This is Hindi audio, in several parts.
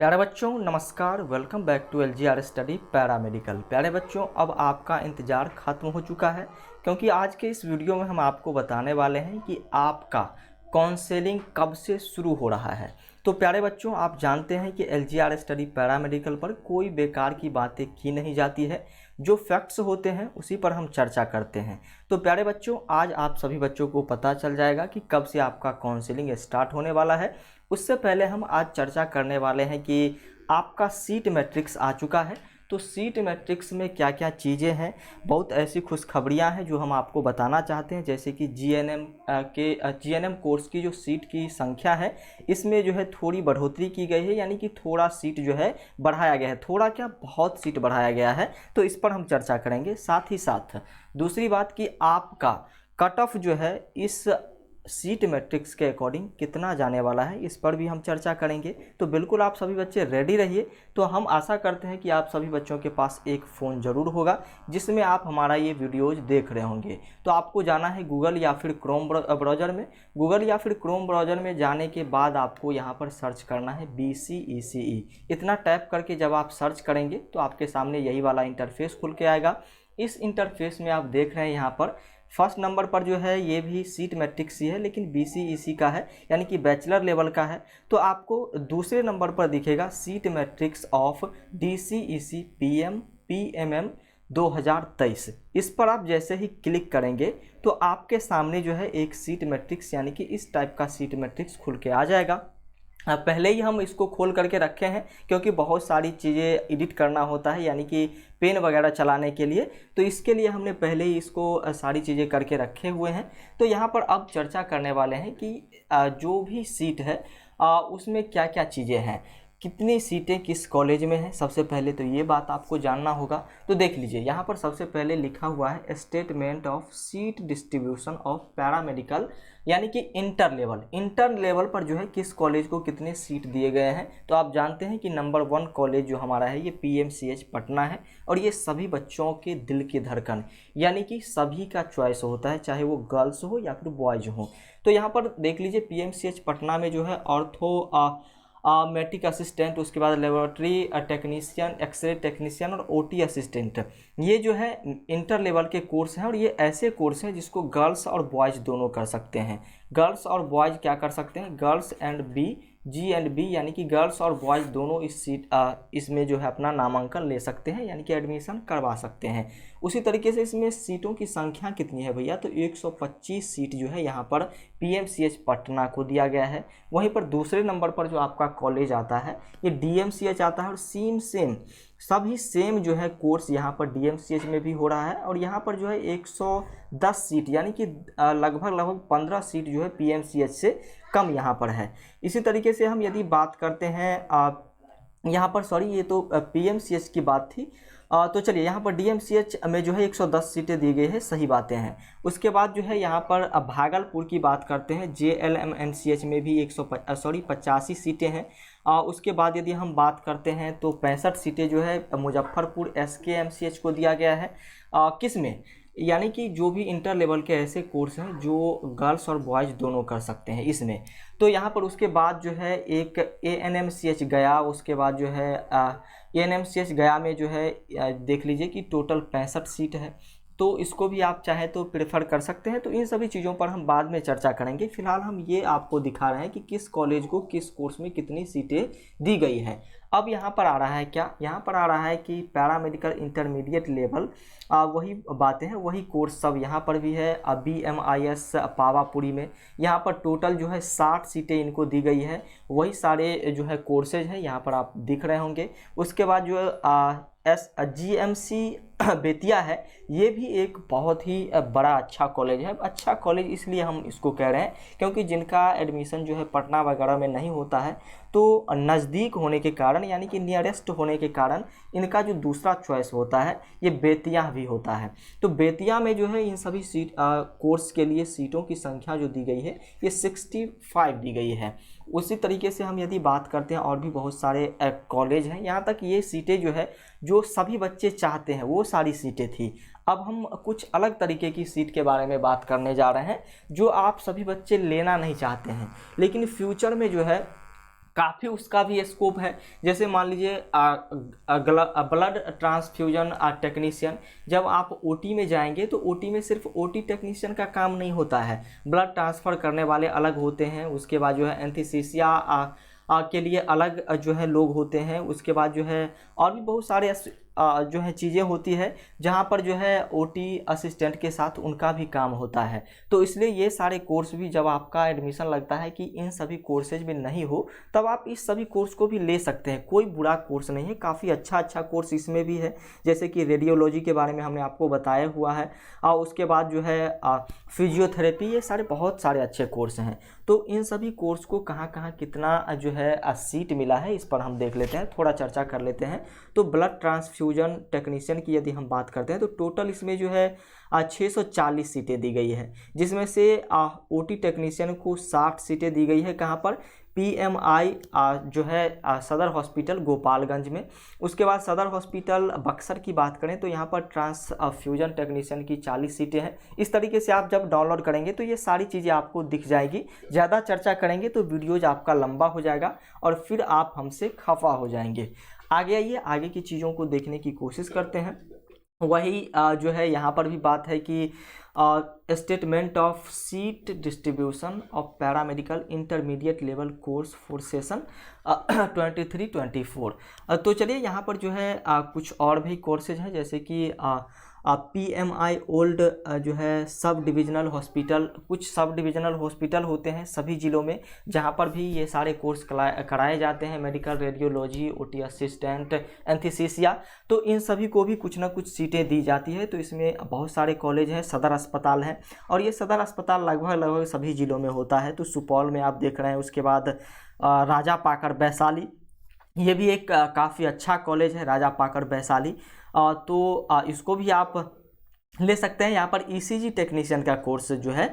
प्यारे बच्चों नमस्कार। Welcome back to LGR study paramedical. प्यारे बच्चों, अब आपका इंतज़ार ख़त्म हो चुका है क्योंकि आज के इस वीडियो में हम आपको बताने वाले हैं कि आपका काउंसलिंग कब से शुरू हो रहा है। तो प्यारे बच्चों, आप जानते हैं कि LGR स्टडी पैरामेडिकल पर कोई बेकार की बातें की नहीं जाती है। जो फैक्ट्स होते हैं उसी पर हम चर्चा करते हैं। तो प्यारे बच्चों, आज आप सभी बच्चों को पता चल जाएगा कि कब से आपका काउंसलिंग स्टार्ट होने वाला है। उससे पहले हम आज चर्चा करने वाले हैं कि आपका सीट मैट्रिक्स आ चुका है। तो सीट मैट्रिक्स में क्या क्या चीज़ें हैं, बहुत ऐसी खुशखबरियां हैं जो हम आपको बताना चाहते हैं। जैसे कि जीएनएम कोर्स की जो सीट की संख्या है, इसमें जो है थोड़ी बढ़ोतरी की गई है, यानी कि थोड़ा सीट जो है बढ़ाया गया है। थोड़ा क्या, बहुत सीट बढ़ाया गया है। तो इस पर हम चर्चा करेंगे। साथ ही साथ दूसरी बात कि आपका कट ऑफ जो है इस सीट मैट्रिक्स के अकॉर्डिंग कितना जाने वाला है, इस पर भी हम चर्चा करेंगे। तो बिल्कुल आप सभी बच्चे रेडी रहिए। तो हम आशा करते हैं कि आप सभी बच्चों के पास एक फ़ोन ज़रूर होगा जिसमें आप हमारा ये वीडियोज़ देख रहे होंगे। तो आपको जाना है गूगल या फिर क्रोम ब्राउज़र में। गूगल या फिर क्रोम ब्राउज़र में जाने के बाद आपको यहाँ पर सर्च करना है BCECE। इतना टैप करके जब आप सर्च करेंगे तो आपके सामने यही वाला इंटरफेस खुल के आएगा। इस इंटरफेस में आप देख रहे हैं यहाँ पर फर्स्ट नंबर पर जो है ये भी सीट मैट्रिक्स ही है, लेकिन BCEC का है, यानी कि बैचलर लेवल का है। तो आपको दूसरे नंबर पर दिखेगा seat matrix of DCEC PM PMM 2023। इस पर आप जैसे ही क्लिक करेंगे तो आपके सामने जो है एक सीट मैट्रिक्स, यानी कि इस टाइप का सीट मैट्रिक्स खुल के आ जाएगा। पहले ही हम इसको खोल करके रखे हैं क्योंकि बहुत सारी चीज़ें एडिट करना होता है, यानी कि पेन वगैरह चलाने के लिए। तो इसके लिए हमने पहले ही इसको सारी चीज़ें करके रखे हुए हैं। तो यहाँ पर अब चर्चा करने वाले हैं कि जो भी सीट है उसमें क्या क्या चीज़ें हैं, कितनी सीटें किस कॉलेज में हैं। सबसे पहले तो ये बात आपको जानना होगा। तो देख लीजिए, यहाँ पर सबसे पहले लिखा हुआ है statement of seat distribution of paramedical, यानी कि इंटर लेवल पर जो है किस कॉलेज को कितने सीट दिए गए हैं। तो आप जानते हैं कि नंबर 1 कॉलेज जो हमारा है ये PMCH पटना है, और ये सभी बच्चों के दिल की धड़कन, यानी कि सभी का चॉइस होता है, चाहे वो गर्ल्स हो या फिर बॉयज हो। तो यहाँ पर देख लीजिए PMCH पटना में जो है ऑर्थो मेट्रिक असिस्टेंट, उसके बाद लेबोरेटरी टेक्नीशियन, एक्सरे टेक्नीशियन और OT असिस्टेंट, ये जो है इंटर लेवल के कोर्स हैं। और ये ऐसे कोर्स हैं जिसको गर्ल्स और बॉयज़ दोनों कर सकते हैं। गर्ल्स और बॉयज़ क्या कर सकते हैं, गर्ल्स एंड G&B, यानी कि गर्ल्स और बॉयज़ दोनों इसमें जो है अपना नामांकन ले सकते हैं, यानी कि एडमिशन करवा सकते हैं। उसी तरीके से इसमें सीटों की संख्या कितनी है भैया, तो 125 सीट जो है यहाँ पर PMCH पटना को दिया गया है। वहीं पर दूसरे नंबर पर जो आपका कॉलेज आता है ये DMCH आता है, और सेम सभी सेम जो है कोर्स यहाँ पर DMCH में भी हो रहा है। और यहाँ पर जो है 110 सीट, यानी कि लगभग 15 सीट जो है PMCH से कम यहाँ पर है। इसी तरीके से हम यदि बात करते हैं यहाँ पर, सॉरी ये तो PMCH की बात थी। तो चलिए, यहाँ पर DMCH में जो है 110 सीटें दी गई है, सही बातें हैं। उसके बाद जो है यहाँ पर भागलपुर की बात करते हैं, JLMNCH में भी 85 सीटें हैं। उसके बाद यदि हम बात करते हैं तो 65 सीटें जो है मुजफ्फरपुर SKMCH को दिया गया है। किस में, यानी कि जो भी इंटर लेवल के ऐसे कोर्स हैं जो गर्ल्स और बॉयज़ दोनों कर सकते हैं इसमें। तो यहाँ पर उसके बाद जो है एक ANMCH गया, उसके बाद जो है ANMCH गया में जो है देख लीजिए कि टोटल 65 सीट है। तो इसको भी आप चाहें तो प्रेफर कर सकते हैं। तो इन सभी चीज़ों पर हम बाद में चर्चा करेंगे। फिलहाल हम ये आपको दिखा रहे हैं कि किस कॉलेज को किस कोर्स में कितनी सीटें दी गई हैं। अब यहाँ पर आ रहा है क्या, यहाँ पर आ रहा है कि पैरामेडिकल इंटरमीडिएट लेवल, वही बातें हैं, वही कोर्स सब यहाँ पर भी है। BMIS पावापुरी में यहाँ पर टोटल जो है 60 सीटें इनको दी गई है। वही सारे जो है कोर्सेज हैं यहाँ पर आप दिख रहे होंगे। उसके बाद जो GMC बेतिया है, ये भी एक बहुत ही बड़ा अच्छा कॉलेज है। अच्छा कॉलेज इसलिए हम इसको कह रहे हैं क्योंकि जिनका एडमिशन जो है पटना वगैरह में नहीं होता है, तो नज़दीक होने के कारण, यानी कि नियरेस्ट होने के कारण, इनका जो दूसरा चॉइस होता है ये बेतिया भी होता है। तो बेतिया में जो है इन सभी कोर्स के लिए सीटों की संख्या जो दी गई है ये 65 दी गई है। उसी तरीके से हम यदि बात करते हैं, और भी बहुत सारे कॉलेज हैं, यहाँ तक ये सीटें जो है जो सभी बच्चे चाहते हैं वो सारी सीटें थी। अब हम कुछ अलग तरीके की सीट के बारे में बात करने जा रहे हैं जो आप सभी बच्चे लेना नहीं चाहते हैं, लेकिन फ्यूचर में जो है काफ़ी उसका भी स्कोप है। जैसे मान लीजिए ब्लड ट्रांसफ्यूजन टेक्नीशियन, जब आप ओटी में जाएंगे तो ओटी में सिर्फ ओटी टेक्नीशियन का काम नहीं होता है, ब्लड ट्रांसफ़र करने वाले अलग होते हैं। उसके बाद जो है एंथीसीसिया के लिए अलग जो है लोग होते हैं। उसके बाद जो है और भी बहुत सारे जो है चीज़ें होती है जहाँ पर जो है ओटी असिस्टेंट के साथ उनका भी काम होता है। तो इसलिए ये सारे कोर्स भी, जब आपका एडमिशन लगता है कि इन सभी कोर्सेज में नहीं हो, तब आप इस सभी कोर्स को भी ले सकते हैं। कोई बुरा कोर्स नहीं है, काफ़ी अच्छा कोर्स इसमें भी है। जैसे कि रेडियोलॉजी के बारे में हमने आपको बताया हुआ है, और उसके बाद जो है फिजियोथेरेपी, ये सारे बहुत सारे अच्छे कोर्स हैं। तो इन सभी कोर्स को कहाँ कहाँ कितना जो है सीट मिला है, इस पर हम देख लेते हैं, थोड़ा चर्चा कर लेते हैं। तो ब्लड ट्रांसफ्यूजन टेक्नीशियन की यदि हम बात करते हैं तो टोटल इसमें जो है 640 सीटें दी गई है, जिसमें से ओटी टेक्नीशियन को 60 सीटें दी गई है। कहाँ पर? पीएमआई जो है सदर हॉस्पिटल गोपालगंज में। उसके बाद सदर हॉस्पिटल बक्सर की बात करें तो यहाँ पर ट्रांसफ्यूजन टेक्नीशियन की 40 सीटें हैं। इस तरीके से आप जब डाउनलोड करेंगे तो ये सारी चीज़ें आपको दिख जाएगी। ज़्यादा चर्चा करेंगे तो वीडियोज आपका लंबा हो जाएगा और फिर आप हमसे खफा हो जाएंगे। आगे आइए, आगे की चीज़ों को देखने की कोशिश करते हैं। वही जो है यहाँ पर भी बात है कि statement of seat distribution of paramedical intermediate level course for session 23-24। तो चलिए यहाँ पर जो है कुछ और भी कोर्सेज हैं, जैसे कि पीएमआई ओल्ड जो है सब डिविजनल हॉस्पिटल, कुछ सब डिविजनल हॉस्पिटल होते हैं सभी ज़िलों में, जहाँ पर भी ये सारे कोर्स कराए जाते हैं, मेडिकल, रेडियोलॉजी, ओटी असिस्टेंट, एंथीसीसिया। तो इन सभी को भी कुछ ना कुछ सीटें दी जाती है। तो इसमें बहुत सारे कॉलेज हैं, सदर अस्पताल है, और ये सदर अस्पताल लगभग सभी ज़िलों में होता है। तो सुपौल में आप देख रहे हैं। उसके बाद राजा पाकड़ वैशाली, ये भी एक काफ़ी अच्छा कॉलेज है, राजा पाकड़ वैशाली। तो इसको भी आप ले सकते हैं। यहाँ पर ईसीजी टेक्नीशियन का कोर्स जो है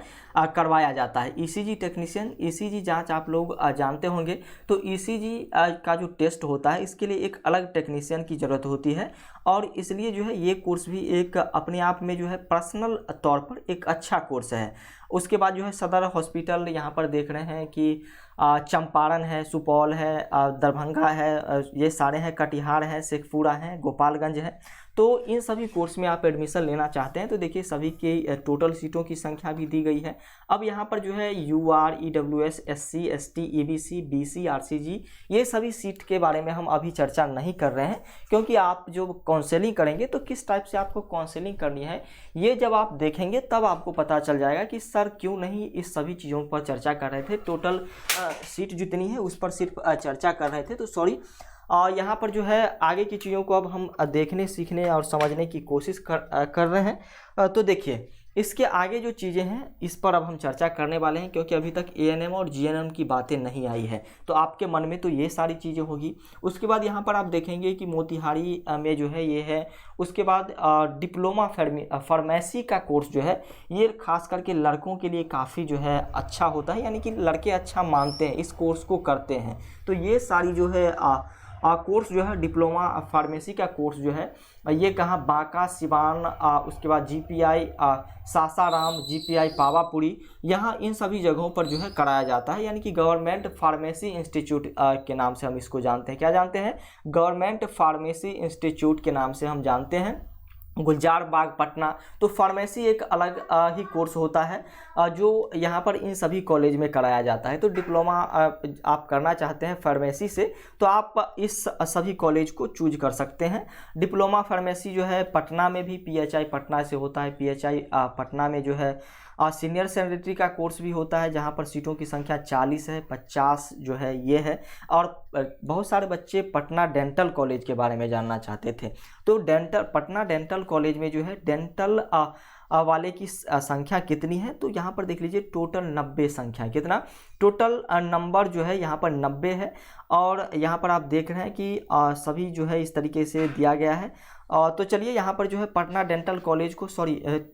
करवाया जाता है। ईसीजी टेक्नीशियन, ईसीजी जांच आप लोग जानते होंगे। तो ईसीजी का जो टेस्ट होता है, इसके लिए एक अलग टेक्नीशियन की ज़रूरत होती है, और इसलिए जो है ये कोर्स भी एक अपने आप में जो है पर्सनल तौर पर एक अच्छा कोर्स है। उसके बाद जो है सदर हॉस्पिटल, यहाँ पर देख रहे हैं कि चंपारण है, सुपौल है, दरभंगा है, ये सारे हैं, कटिहार है, शेखपुरा है, गोपालगंज है। तो इन सभी कोर्स में आप एडमिशन लेना चाहते हैं तो देखिए सभी की टोटल सीटों की संख्या भी दी गई है। अब यहाँ पर जो है UR, EWS, SC, ST, EBC, BC, RCG, ये सभी सीट के बारे में हम अभी चर्चा नहीं कर रहे हैं, क्योंकि आप जो काउंसलिंग करेंगे तो किस टाइप से आपको काउंसलिंग करनी है, ये जब आप देखेंगे तब आपको पता चल जाएगा कि सर क्यों नहीं इस सभी चीज़ों पर चर्चा कर रहे थे। टोटल सीट जितनी है उस पर सिर्फ चर्चा कर रहे थे। तो सॉरी, यहाँ पर जो है आगे की चीज़ों को अब हम देखने, सीखने और समझने की कोशिश कर रहे हैं। तो देखिए इसके आगे जो चीज़ें हैं इस पर अब हम चर्चा करने वाले हैं, क्योंकि अभी तक एएनएम और जीएनएम की बातें नहीं आई है। तो आपके मन में तो ये सारी चीज़ें होगी। उसके बाद यहाँ पर आप देखेंगे कि मोतिहारी में जो है ये है। उसके बाद डिप्लोमा फार्मेसी का कोर्स जो है ये खास करके लड़कों के लिए काफ़ी जो है अच्छा होता है, यानी कि लड़के अच्छा मानते हैं, इस कोर्स को करते हैं। तो ये सारी जो है कोर्स जो है डिप्लोमा फार्मेसी का कोर्स जो है ये कहाँ, बांका, सिवान, उसके बाद जीपीआई सासाराम, जीपीआई पावापुरी, यहाँ इन सभी जगहों पर जो है कराया जाता है। यानी कि गवर्नमेंट फार्मेसी इंस्टीट्यूट के नाम से हम इसको जानते हैं। क्या जानते हैं? गवर्नमेंट फार्मेसी इंस्टीट्यूट के नाम से हम जानते हैं। गुलजार बाग, पटना। तो फार्मेसी एक अलग ही कोर्स होता है जो यहाँ पर इन सभी कॉलेज में कराया जाता है। तो डिप्लोमा आप करना चाहते हैं फार्मेसी से तो आप इस सभी कॉलेज को चूज कर सकते हैं। डिप्लोमा फार्मेसी जो है पटना में भी पीएचआई पटना से होता है। पीएचआई पटना में जो है सीनियर सैनिटरी का कोर्स भी होता है, जहाँ पर सीटों की संख्या 40 है, 50 जो है ये है। और बहुत सारे बच्चे पटना डेंटल कॉलेज के बारे में जानना चाहते थे। तो पटना डेंटल कॉलेज में जो है डेंटल वाले की संख्या कितनी है, तो यहाँ पर देख लीजिए टोटल 90 संख्या। कितना टोटल नंबर जो है यहाँ पर 90 है। और यहाँ पर आप देख रहे हैं कि सभी जो है इस तरीके से दिया गया है। तो चलिए यहाँ पर जो है पटना डेंटल कॉलेज को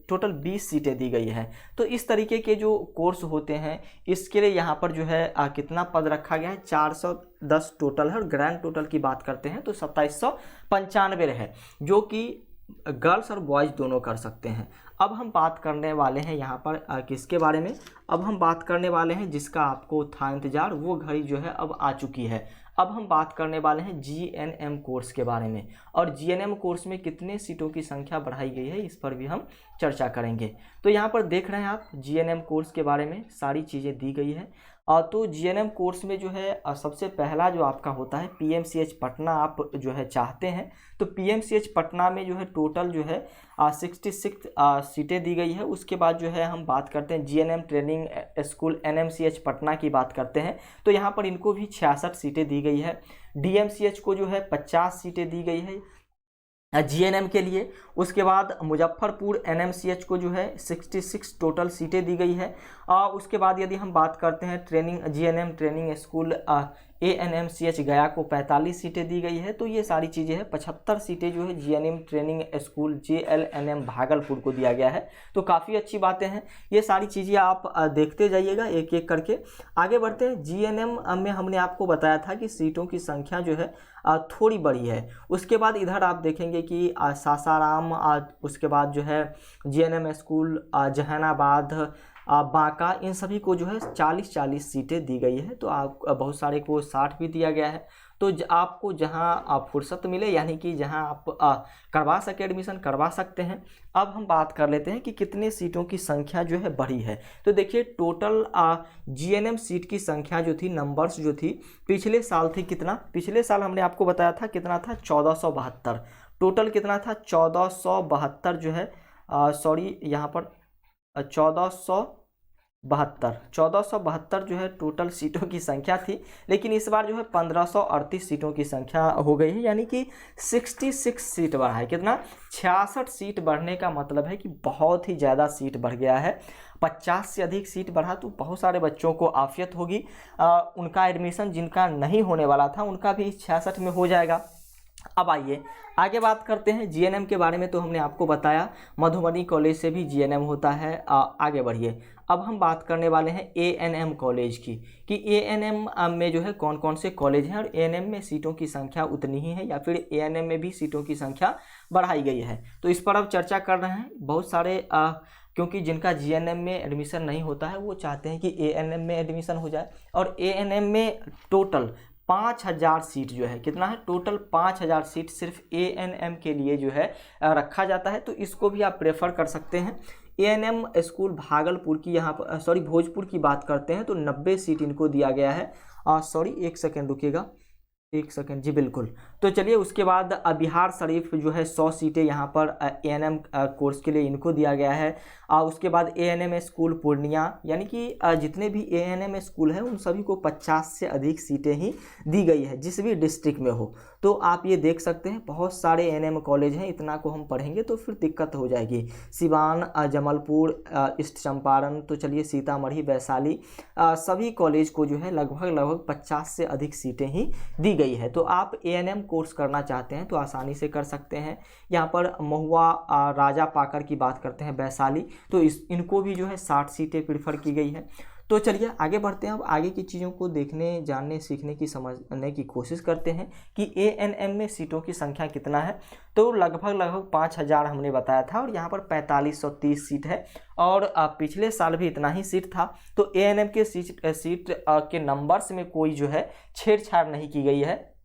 टोटल 20 सीटें दी गई है। तो इस तरीके के जो कोर्स होते हैं इसके लिए यहाँ पर जो है कितना पद रखा गया है, 410 टोटल है। और ग्रैंड टोटल की बात करते हैं तो 2795 है, जो कि गर्ल्स और बॉयज़ दोनों कर सकते हैं। अब हम बात करने वाले हैं यहाँ पर किसके बारे में, अब हम बात करने वाले हैं जिसका आपको था इंतज़ार, वो घड़ी जो है अब आ चुकी है। अब हम बात करने वाले हैं जीएनएम कोर्स के बारे में, और जीएनएम कोर्स में कितने सीटों की संख्या बढ़ाई गई है इस पर भी हम चर्चा करेंगे। तो यहाँ पर देख रहे हैं आप जीएनएम कोर्स के बारे में सारी चीज़ें दी गई है। तो जीएनएम कोर्स में जो है सबसे पहला जो आपका होता है पीएमसीएच पटना आप जो है चाहते हैं, तो पीएमसीएच पटना में जो है टोटल जो है 66 सीटें दी गई है। उसके बाद जो है हम बात करते हैं GNM training school NMCH Patna की बात करते हैं, तो यहाँ पर इनको भी 66 सीटें दी गई है। डीएमसीएच को जो है 50 सीटें दी गई है जीएनएम के लिए। उसके बाद मुजफ्फरपुर एनएमसीएच को जो है 66 टोटल सीटें दी गई है। उसके बाद यदि हम बात करते हैं training GNM training school ANMCH गया को 45 सीटें दी गई है। तो ये सारी चीज़ें हैं। 75 सीटें जो है जीएनएम ट्रेनिंग स्कूल जेएलएनएम भागलपुर को दिया गया है। तो काफ़ी अच्छी बातें हैं, ये सारी चीज़ें आप देखते जाइएगा एक एक करके। आगे बढ़ते हैं। जीएनएम में हमने आपको बताया था कि सीटों की संख्या जो है थोड़ी बड़ी है। उसके बाद इधर आप देखेंगे कि सासाराम, उसके बाद जो है जीएनएम स्कूल जहानाबाद, बांका, इन सभी को जो है 40-40 सीटें दी गई है। तो आप बहुत सारे को 60 भी दिया गया है। तो आपको जहां फुर्सत मिले, यानी कि जहां आप करवा सके एडमिशन करवा सकते हैं। अब हम बात कर लेते हैं कि कितने सीटों की संख्या जो है बढ़ी है। तो देखिए टोटल जीएनएम सीट की संख्या जो थी, नंबर्स जो थी, पिछले साल थी कितना, पिछले साल हमने आपको बताया था कितना था 1472। टोटल कितना था 1472 जो है सॉरी यहाँ पर 1472 जो है टोटल सीटों की संख्या थी। लेकिन इस बार जो है 1538 सीटों की संख्या हो गई है, यानी कि 66 सीट बढ़ा है। कितना 66 सीट बढ़ने का मतलब है कि बहुत ही ज़्यादा सीट बढ़ गया है। 50 से अधिक सीट बढ़ा तो बहुत सारे बच्चों को आफियत होगी। उनका एडमिशन जिनका नहीं होने वाला था उनका भी 66 में हो जाएगा। अब आइए आगे बात करते हैं जीएनएम के बारे में। तो हमने आपको बताया मधुबनी कॉलेज से भी जीएनएम होता है। आगे बढ़िए। अब हम बात करने वाले हैं एएनएम कॉलेज की, कि एएनएम में जो है कौन कौन से कॉलेज हैं और एएनएम में सीटों की संख्या उतनी ही है या फिर एएनएम में भी सीटों की संख्या बढ़ाई गई है। तो इस पर अब चर्चा कर रहे हैं। बहुत सारे क्योंकि जिनका जीएनएम में एडमिशन नहीं होता है वो चाहते हैं कि एएनएम में एडमिशन हो जाए। और एएनएम में टोटल 5000 सीट जो है, कितना है टोटल 5000 सीट सिर्फ एएनएम के लिए जो है रखा जाता है। तो इसको भी आप प्रेफर कर सकते हैं। एएनएम स्कूल भागलपुर की यहाँ पर भोजपुर की बात करते हैं तो 90 सीट इनको दिया गया है। एक सेकेंड रुकिएगा, एक सेकेंड जी, बिल्कुल। तो चलिए उसके बाद बिहार शरीफ जो है 100 सीटें यहाँ पर एएनएम कोर्स के लिए इनको दिया गया है। उसके बाद एएनएम स्कूल पूर्णिया, यानी कि जितने भी एएनएम स्कूल हैं उन सभी को 50 से अधिक सीटें ही दी गई है जिस भी डिस्ट्रिक्ट में हो। तो आप ये देख सकते हैं बहुत सारे एएनएम कॉलेज हैं, इतना को हम पढ़ेंगे तो फिर दिक्कत हो जाएगी। सिवान, जमलपुर, ईस्ट चंपारण, तो चलिए सीतामढ़ी, वैशाली, सभी कॉलेज को जो है लगभग 50 से अधिक सीटें ही दी गई है। तो आप एएनएम कोर्स करना चाहते हैं तो आसानी से कर सकते हैं। यहाँ पर महुआ, राजा पाकर की बात करते हैं वैशाली, तो इनको भी जो है 60 सीटें प्रीफर की गई है। तो चलिए आगे बढ़ते हैं। अब आगे की चीज़ों को देखने, जानने, सीखने की, समझने की कोशिश करते हैं कि एएनएम में सीटों की संख्या कितना है। तो लगभग 5000 हमने बताया था और यहाँ पर 4530 सीट है और पिछले साल भी इतना ही सीट था। तो एएनएम के सीट के नंबर्स में कोई जो है छेड़छाड़ नहीं की गई है।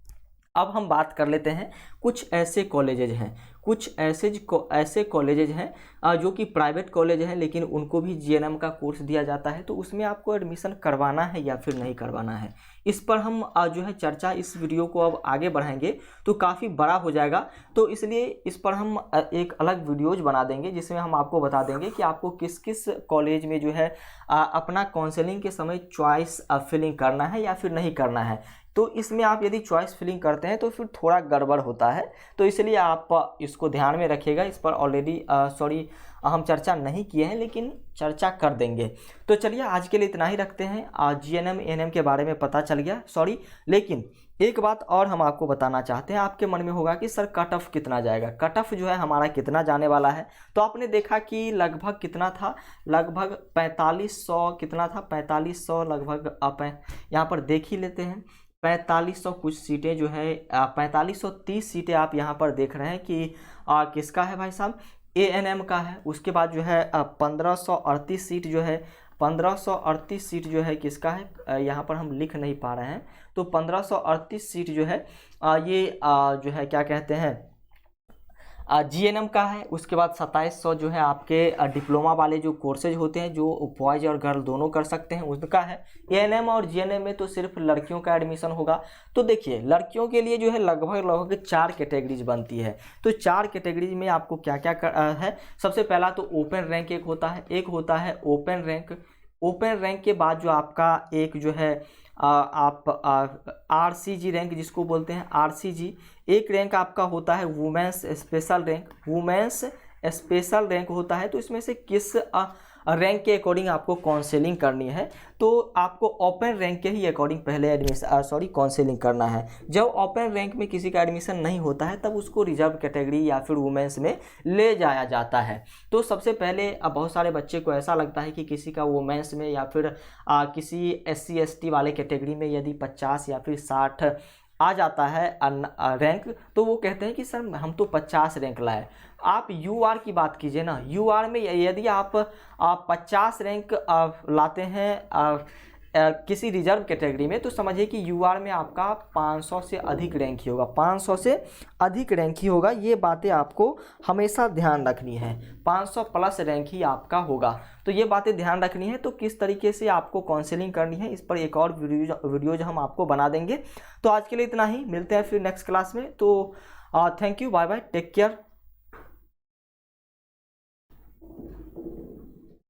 अब हम बात कर लेते हैं कुछ ऐसे कॉलेजेज हैं, कुछ ऐसे कॉलेजेज हैं जो कि प्राइवेट कॉलेज हैं लेकिन उनको भी जीएनएम का कोर्स दिया जाता है। तो उसमें आपको एडमिशन करवाना है या फिर नहीं करवाना है, इस पर हम जो है चर्चा, इस वीडियो को अब आगे बढ़ाएंगे तो काफ़ी बड़ा हो जाएगा। तो इसलिए इस पर हम एक अलग वीडियोज बना देंगे जिसमें हम आपको बता देंगे कि आपको किस किस कॉलेज में जो है अपना काउंसलिंग के समय चॉइस फिलिंग करना है या फिर नहीं करना है। तो इसमें आप यदि चॉइस फिलिंग करते हैं तो फिर थोड़ा गड़बड़ होता है, तो इसलिए आप इसको ध्यान में रखिएगा। इस पर ऑलरेडी हम चर्चा नहीं किए हैं लेकिन चर्चा कर देंगे। तो चलिए आज के लिए इतना ही रखते हैं। जीएनएम एएनएम के बारे में पता चल गया, लेकिन एक बात और हम आपको बताना चाहते हैं। आपके मन में होगा कि सर कट ऑफ कितना जाएगा, कट ऑफ जो है हमारा कितना जाने वाला है। तो आपने देखा कि लगभग कितना था, लगभग 4500 कितना था, 4500 लगभग। आप यहाँ पर देख ही लेते हैं 4500 कुछ सीटें जो है 4530 सीटें आप यहाँ पर देख रहे हैं कि किसका है भाई साहब, ANM का है। उसके बाद जो है 1538 सीट जो है 1538 सीट जो है किसका है, यहाँ पर हम लिख नहीं पा रहे हैं, तो 1538 सीट जो है ये जो है क्या कहते हैं GNM का है। उसके बाद 2700 जो है आपके डिप्लोमा वाले जो कोर्सेज होते हैं जो बॉयज़ और गर्ल दोनों कर सकते हैं उसका है। ANM और GNM में तो सिर्फ लड़कियों का एडमिशन होगा। तो देखिए लड़कियों के लिए जो है लगभग 4 कैटेगरीज बनती है। तो 4 कैटेगरीज में आपको क्या क्या है, सबसे पहला तो ओपन रैंक एक होता है ओपन रैंक। ओपन रैंक के बाद जो आपका एक जो है आप RCG रैंक जिसको बोलते हैं RCG, एक रैंक आपका होता है वुमेंस स्पेशल रैंक होता है। तो इसमें से किस रैंक के अकॉर्डिंग आपको काउंसलिंग करनी है, तो आपको ओपन रैंक के ही अकॉर्डिंग पहले काउंसलिंग करना है। जब ओपन रैंक में किसी का एडमिशन नहीं होता है तब उसको रिजर्व कैटेगरी या फिर वुमेंस में ले जाया जाता है। तो सबसे पहले बहुत सारे बच्चे को ऐसा लगता है कि किसी का वुमेंस में या फिर किसी SC ST वाले कैटेगरी में यदि 50 या फिर 60 आ जाता है रैंक, तो वो कहते हैं कि सर हम तो 50 रैंक लाए। आप UR की बात कीजिए ना, UR में यदि आप 50 रैंक लाते हैं किसी रिजर्व कैटेगरी में, तो समझिए कि UR में आपका 500 से अधिक रैंक ही होगा, 500 से अधिक रैंक ही होगा। ये बातें आपको हमेशा ध्यान रखनी है, 500 प्लस रैंक ही आपका होगा। तो ये बातें ध्यान रखनी है। तो किस तरीके से आपको काउंसलिंग करनी है इस पर एक और वीडियो हम आपको बना देंगे। तो आज के लिए इतना ही, मिलते हैं फिर नेक्स्ट क्लास में। तो thank you, bye bye, take care.